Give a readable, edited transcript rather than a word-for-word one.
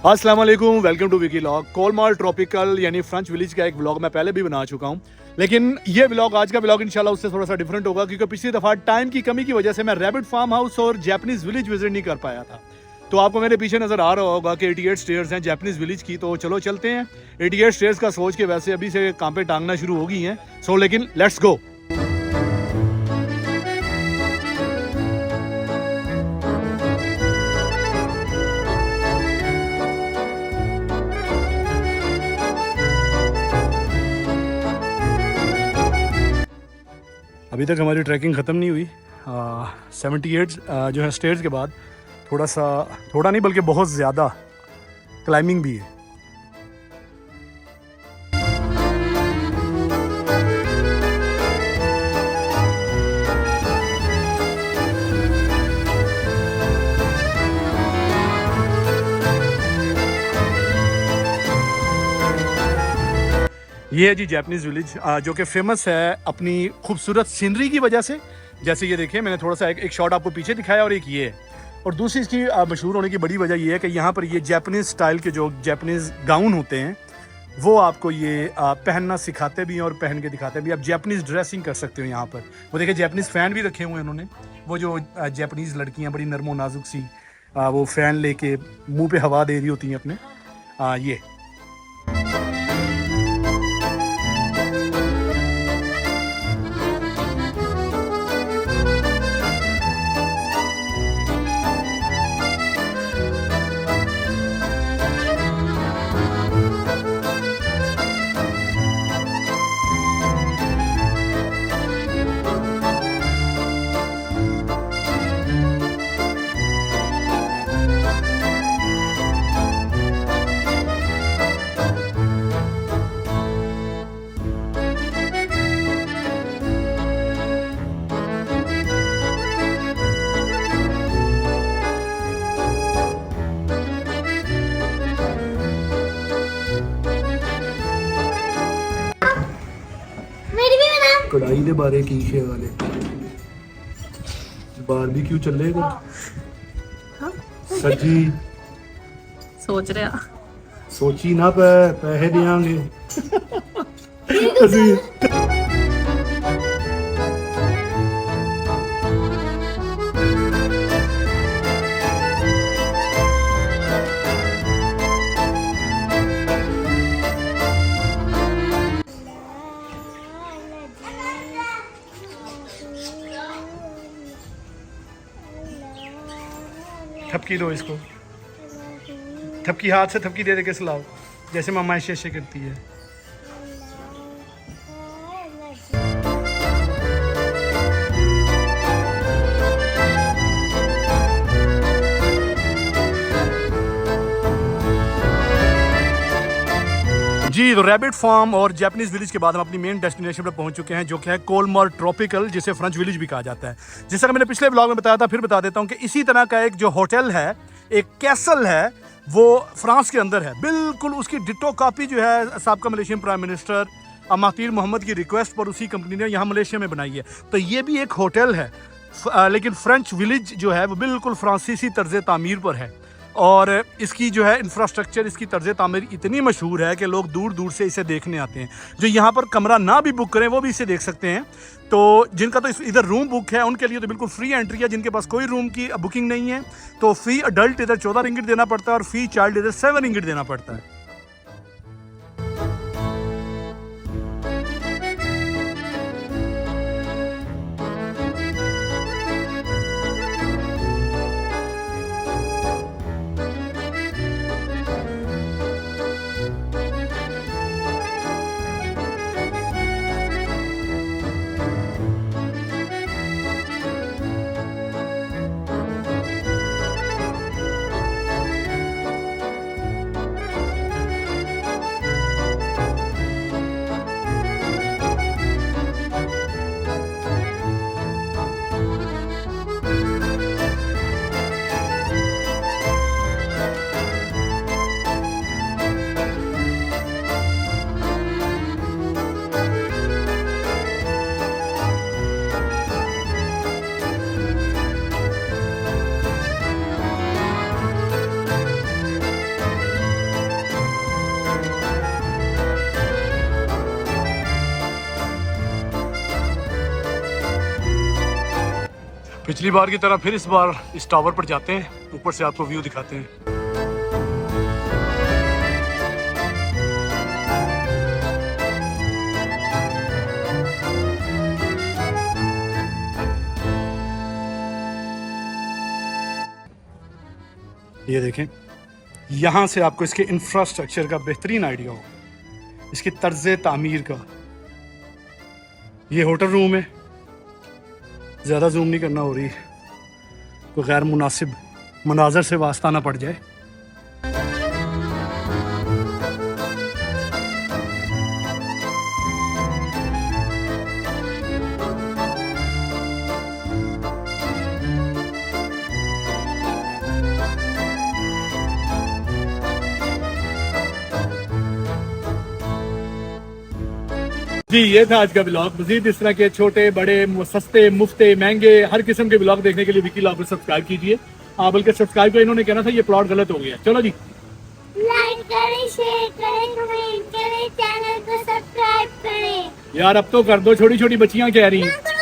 अस्सलाम वालेकुम, welcome to Vicky log. Colmar tropical यानी फ्रेंच विलेज का एक व्लॉग मैं पहले भी बना चुका हूँ, लेकिन ये व्लॉग आज का व्लॉग इंशाल्लाह उससे थोड़ा सा डिफरेंट होगा क्योंकि पिछली दफ़ा टाइम की कमी की वजह से मैं रैबिट फार्म हाउस और जैपनीज़ विलेज विजिट नहीं कर पाया था। तो आपको मेरे पीछे नज़र आ रहा होगा कि 88 स्टेयर्स हैं जैपनीज़ विलेज की, तो चलो चलते हैं। 88 स्टेयर्स का सोच के वैसे अभी से काम पे टांगना शुरू हो गई हैं, सो लेकिन लेट्स गो। अभी तक हमारी ट्रैकिंग ख़त्म नहीं हुई। 78 जो है स्टेयर्स के बाद थोड़ा नहीं बल्कि बहुत ज़्यादा क्लाइंबिंग भी है। ये है जी जैपनीज़ विलेज, जो कि फेमस है अपनी खूबसूरत सीनरी की वजह से। जैसे ये देखिए, मैंने थोड़ा सा एक शॉट आपको पीछे दिखाया और एक ये है। और दूसरी इसकी मशहूर होने की बड़ी वजह ये है कि यहाँ पर ये जैपनीज़ स्टाइल के जो जैपनीज़ गाउन होते हैं वो आपको ये पहनना सिखाते भी हैं और पहन के दिखाते भी। आप जैपनीज़ ड्रेसिंग कर सकते हो यहाँ पर। वो देखिए जैपनीज़ फ़ैन भी रखे हुए हैं उन्होंने। वो जो जैपनीज़ लड़कियाँ बड़ी नरमो नाजुक सी वो फ़ैन लेके मुँह पे हवा दे रही होती हैं अपने। ये कढ़ाई दे बारे की शे वाले बारबेक्यू चलेगा। सजी सोच रहा सोची ना पैसे देंगे। थपकी दो इसको, थपकी हाथ से थपकी दे के सुलाओ जैसे मम्मा ऐसे ऐसे करती है। जी, तो रैबिट फार्म और जैपनीज़ विलेज के बाद हम अपनी मेन डेस्टिनेशन पर पहुंच चुके हैं, जो कि है कोलमार ट्रॉपिकल, जिसे फ्रेंच विलेज भी कहा जाता है। जिस तरह मैंने पिछले ब्लॉग में बताया था, फिर बता देता हूं कि इसी तरह का एक जो होटल है, एक कैसल है, वो फ्रांस के अंदर है। बिल्कुल उसकी डिटो कॉपी जो है साबका Malaysian prime minister Mahathir Mohamad की रिक्वेस्ट पर उसी कंपनी ने यहाँ मलेशिया में बनाई है। तो ये भी एक होटल है, लेकिन फ्रेंच विलेज जो है वो बिल्कुल फ्रांसीसी तर्ज तामीर पर है। और इसकी जो है इंफ्रास्ट्रक्चर, इसकी तर्ज तामीर इतनी मशहूर है कि लोग दूर दूर से इसे देखने आते हैं। जो यहाँ पर कमरा ना भी बुक करें वो भी इसे देख सकते हैं। तो जिनका तो इधर रूम बुक है उनके लिए तो बिल्कुल फ्री एंट्री है। जिनके पास कोई रूम की बुकिंग नहीं है तो फी अडल्ट इधर 14 रिंगिट देना पड़ता है और फी चाइल्ड इधर 7 रिंगिट देना पड़ता है। पिछली बार की तरह फिर इस बार इस टावर पर जाते हैं, ऊपर से आपको व्यू दिखाते हैं। ये देखें, यहाँ से आपको इसके इंफ्रास्ट्रक्चर का बेहतरीन आइडिया हो, इसकी तर्ज तामीर का। ये होटल रूम है, ज़्यादा जूम नहीं करना हो रही, कोई गैर मुनासिब मनाजर से वास्ता ना पड़ जाए। जी, ये था आज का ब्लॉग। मजीद इस तरह के छोटे बड़े सस्ते मुफ्ते महंगे हर किस्म के ब्लॉग देखने के लिए विकी ब्लॉग को सब्सक्राइब कीजिए। बल्कि सब्सक्राइब कर, इन्होंने कहना था ये प्लॉट गलत हो गया। चलो जी, लाइक करें, शेयर करें, कमेंट करें, चैनल को सब्सक्राइब करें। यार अब तो कर दो, छोटी छोटी बच्चियां कह रही हैं।